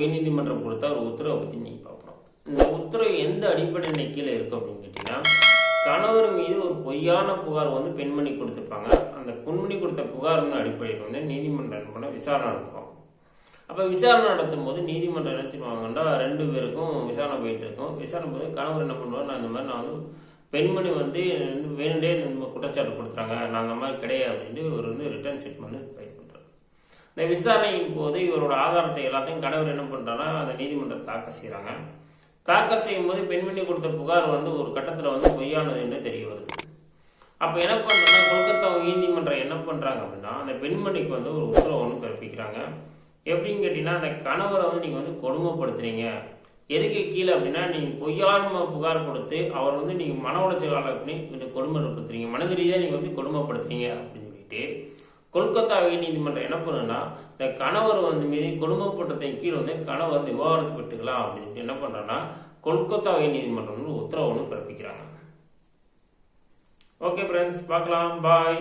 உயர்நீதிமன்றம் கொடுத்த ஒரு உத்தரவை பற்றி நீங்கள் பார்க்குறோம். இந்த உத்தரவு எந்த அடிப்படையின் கீழே இருக்குது அப்படின்னு கேட்டிங்கன்னா, கணவர் மீது ஒரு பொய்யான புகார் வந்து பெண்மணி கொடுத்துருப்பாங்க. அந்த பெண்மணி கொடுத்த புகார் அடிப்படையில் வந்து நீதிமன்றம் பண்ண விசாரணை நடத்துவாங்க. அப்போ விசாரணை நடத்தும் போது நீதிமன்றம் என்ன சொல்லுவாங்கன்னா, 2 பேருக்கும் விசாரணை போயிட்டு இருக்கும். விசாரணை போது கணவர் என்ன பண்ணுவார், நான் இந்த மாதிரி வந்து பெண்மணி வந்து வேணுண்டே இந்த குற்றச்சாட்டு கொடுத்துறாங்க, நான் அந்த மாதிரி கிடையாது அப்படின்ட்டு இவர் வந்து ரிட்டர்ன் ஸ்டேட்மெண்ட் ஃபைல் பண்ணுறாரு. இந்த விசாரணையின் போது இவரோட ஆதாரத்தை எல்லாத்தையும் கணவர் என்ன பண்ணுறாங்கன்னா அந்த நீதிமன்றத்தை தாக்கல் செய்கிறாங்க. தாக்கல் செய்யும் போது பெண்மணி கொடுத்த புகார் வந்து ஒரு கட்டத்தில் வந்து பொய்யானது என்று தெரிய வருது. அப்போ என்ன பண்ணுறோன்னா, கொல்கத்தா உயர்நீதிமன்றம் என்ன பண்ணுறாங்க அப்படின்னா, அந்த பெண்மணிக்கு வந்து ஒரு உத்தரவு ஒன்று பிறப்பிக்கிறாங்க. எப்படின்னு கேட்டிங்கன்னா, அந்த கணவரை வந்து நீங்கள் வந்து கொடுமைப்படுத்துறீங்க. எதுக்கு கீழே அப்படின்னா, நீங்கள் பொய்யான புகார் கொடுத்து அவர் வந்து நீங்கள் மன உளைச்சல் பண்ணி கொடுமைப்படுத்துறீங்க, மனித ரீதியாக நீங்கள் வந்து கொடுமைப்படுத்துறீங்க அப்படின்னு சொல்லிட்டு கொல்கத்தா உயர்நீதிமன்றம் என்ன பண்ணுன்னா, இந்த கணவர் வந்து மீது கொடுமைப்பட்டத்தின் கீழ் வந்து கணவர் வந்து விவாகரத்து பெற்றுக்கலாம் அப்படின்னு என்ன பண்ணுறோன்னா, கொல்கத்தா உயர்நீதிமன்றம் வந்து உத்தரவு ஒன்று பிறப்பிக்கிறாங்க. ஓகே ஃப்ரெண்ட்ஸ், பார்க்கலாம். பாய்.